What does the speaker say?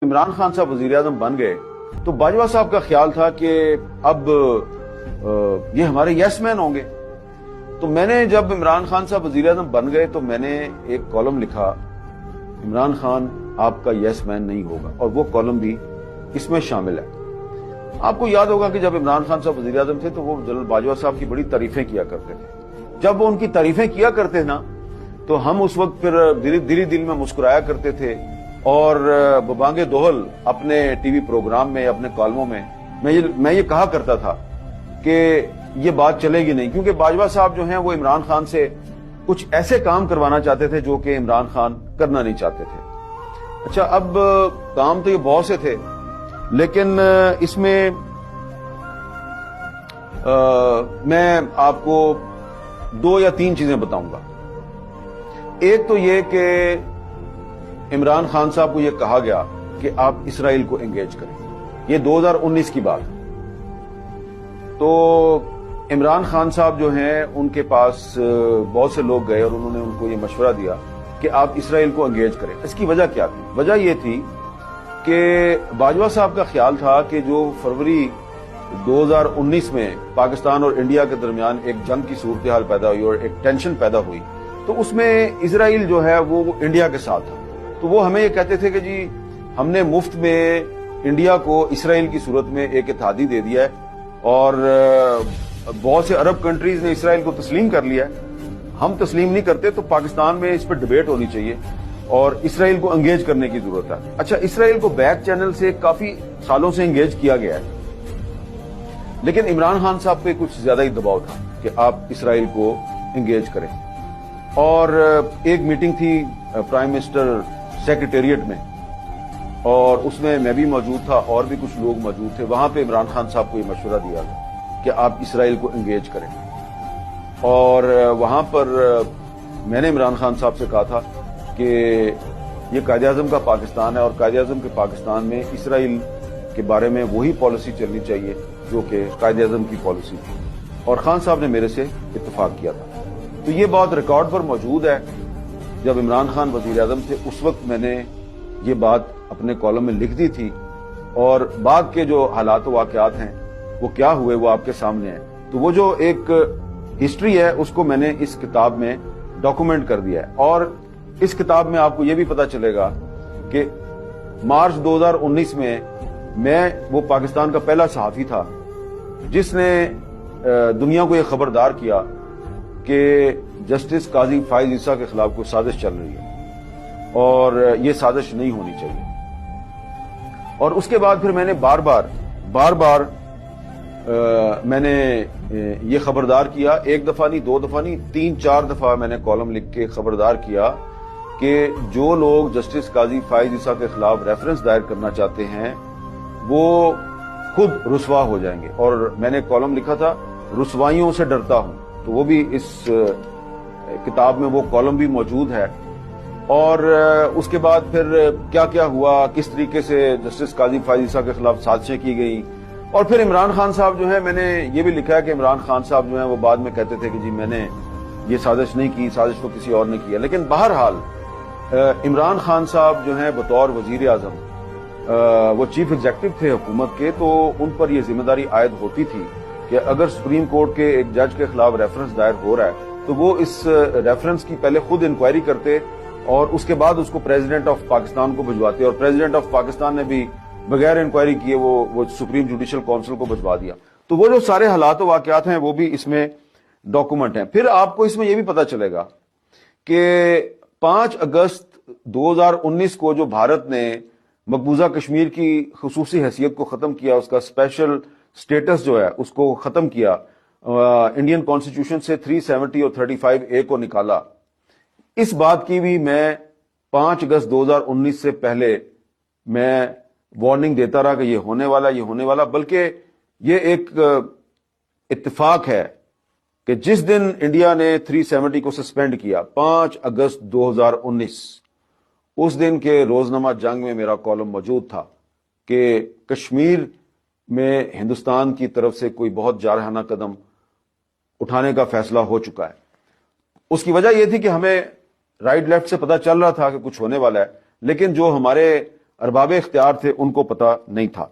عمران خان صاحب وزیر اعظم بن گئے تو باجوہ صاحب کا خیال تھا کہ اب یہ ہمارے یس مین ہوں گے. تو میں نے جب عمران خان صاحب وزیر اعظم بن گئے تو میں نے ایک کالم لکھا، عمران خان آپ کا یس مین نہیں ہوگا، اور وہ کالم بھی اس میں شامل ہے. آپ کو یاد ہوگا کہ جب عمران خان صاحب وزیر اعظم تھے تو وہ جنرل باجوہ صاحب کی بڑی تعریفیں کیا کرتے تھے. جب وہ ان کی تعریفیں کیا کرتے نا تو ہم اس وقت پھر دلی دل میں مسکرایا کرتے تھے، اور ببانگ دوہل اپنے ٹی وی پروگرام میں اپنے کالموں میں میں یہ کہا کرتا تھا کہ یہ بات چلے گی نہیں، کیونکہ باجوہ صاحب جو ہیں وہ عمران خان سے کچھ ایسے کام کروانا چاہتے تھے جو کہ عمران خان کرنا نہیں چاہتے تھے. اچھا، اب کام تو یہ بہت سے تھے، لیکن اس میں میں آپ کو 2 یا 3 چیزیں بتاؤں گا. ایک تو یہ کہ عمران خان صاحب کو یہ کہا گیا کہ آپ اسرائیل کو انگیج کریں، یہ 2019 کی بات. تو عمران خان صاحب جو ہیں ان کے پاس بہت سے لوگ گئے اور انہوں نے ان کو یہ مشورہ دیا کہ آپ اسرائیل کو انگیج کریں. اس کی وجہ کیا تھی؟ وجہ یہ تھی کہ باجوہ صاحب کا خیال تھا کہ جو فروری 2019 میں پاکستان اور انڈیا کے درمیان ایک جنگ کی صورتحال پیدا ہوئی اور ایک ٹینشن پیدا ہوئی، تو اس میں اسرائیل جو ہے وہ انڈیا کے ساتھ تھا. تو وہ ہمیں یہ کہتے تھے کہ جی ہم نے مفت میں انڈیا کو اسرائیل کی صورت میں ایک اتحادی دے دیا ہے، اور بہت سے عرب کنٹریز نے اسرائیل کو تسلیم کر لیا ہے، ہم تسلیم نہیں کرتے، تو پاکستان میں اس پہ ڈیبیٹ ہونی چاہیے اور اسرائیل کو انگیج کرنے کی ضرورت ہے. اچھا، اسرائیل کو بیک چینل سے کافی سالوں سے انگیج کیا گیا ہے، لیکن عمران خان صاحب پہ کچھ زیادہ ہی دباؤ تھا کہ آپ اسرائیل کو انگیج کریں. اور ایک میٹنگ تھی پرائم منسٹر سیکریٹریٹ میں، اور اس میں بھی موجود تھا اور بھی کچھ لوگ موجود تھے. وہاں پہ عمران خان صاحب کو یہ مشورہ دیا گیا کہ آپ اسرائیل کو انگیج کریں. اور وہاں پر میں نے عمران خان صاحب سے کہا تھا کہ یہ قائد اعظم کا پاکستان ہے، اور قائد اعظم کے پاکستان میں اسرائیل کے بارے میں وہی پالیسی چلنی چاہیے جو کہ قائد اعظم کی پالیسی تھی، اور خان صاحب نے میرے سے اتفاق کیا تھا. تو یہ بات ریکارڈ پر موجود ہے. جب عمران خان وزیر اعظم تھے اس وقت میں نے یہ بات اپنے کالم میں لکھ دی تھی، اور بعد کے جو حالات و واقعات ہیں وہ کیا ہوئے وہ آپ کے سامنے ہیں. تو وہ جو ایک ہسٹری ہے اس کو میں نے اس کتاب میں ڈاکومنٹ کر دیا ہے. اور اس کتاب میں آپ کو یہ بھی پتا چلے گا کہ مارچ 2019 میں وہ پاکستان کا پہلا صحافی تھا جس نے دنیا کو یہ خبردار کیا کہ جسٹس قاضی فائز عیسیٰ کے خلاف کوئی سازش چل رہی ہے اور یہ سازش نہیں ہونی چاہیے. اور اس کے بعد پھر میں نے بار بار میں نے یہ خبردار کیا، 1 دفعہ نہیں، 2 دفعہ نہیں، 3-4 دفعہ میں نے کالم لکھ کے خبردار کیا کہ جو لوگ جسٹس قاضی فائز عیسیٰ کے خلاف ریفرنس دائر کرنا چاہتے ہیں وہ خود رسوا ہو جائیں گے. اور میں نے کالم لکھا تھا رسوائیوں سے ڈرتا ہوں، تو وہ بھی اس کتاب میں وہ کالم بھی موجود ہے. اور اس کے بعد پھر کیا کیا ہوا، کس طریقے سے جسٹس قاضی فائز عیسیٰ کے خلاف سازشیں کی گئیں. اور پھر عمران خان صاحب جو ہے، میں نے یہ بھی لکھا ہے کہ عمران خان صاحب جو ہیں وہ بعد میں کہتے تھے کہ جی میں نے یہ سازش نہیں کی، سازش تو کسی اور نے کیا. لیکن بہرحال عمران خان صاحب جو ہیں بطور وزیر اعظم، وہ چیف ایگزیکٹو تھے حکومت کے، تو ان پر یہ ذمہ داری عائد ہوتی تھی کہ اگر سپریم کورٹ کے ایک جج کے خلاف ریفرنس دائر ہو رہا ہے تو وہ اس ریفرنس کی پہلے خود انکوائری کرتے اور اس کے بعد اس کو پریزیڈنٹ آف پاکستان کو بھجواتے، اور پریزیڈنٹ آف پاکستان نے بھی بغیر انکوائری کیے وہ سپریم جوڈیشل کونسل کو بھجوا دیا. تو وہ جو سارے حالات و واقعات ہیں وہ بھی اس میں ڈاکومنٹ ہیں. پھر آپ کو اس میں یہ بھی پتا چلے گا کہ 5 اگست 2019 کو جو بھارت نے مقبوضہ کشمیر کی خصوصی حیثیت کو ختم کیا، اس کا اسپیشل سٹیٹس جو ہے اس کو ختم کیا، انڈین کانسٹیٹیوشن سے 370 اور 35A کو نکالا، اس بات کی بھی میں 5 اگست 2019 سے پہلے میں وارننگ دیتا رہا کہ یہ ہونے والا. بلکہ یہ ایک اتفاق ہے کہ جس دن انڈیا نے 370 کو سسپینڈ کیا 5 اگست 2019، اس دن کے روزنامہ جنگ میں میرا کالم موجود تھا کہ کشمیر میں ہندوستان کی طرف سے کوئی بہت جارحانہ قدم اٹھانے کا فیصلہ ہو چکا ہے. اس کی وجہ یہ تھی کہ ہمیں رائٹ لیفٹ سے پتہ چل رہا تھا کہ کچھ ہونے والا ہے، لیکن جو ہمارے ارباب اختیار تھے ان کو پتہ نہیں تھا۔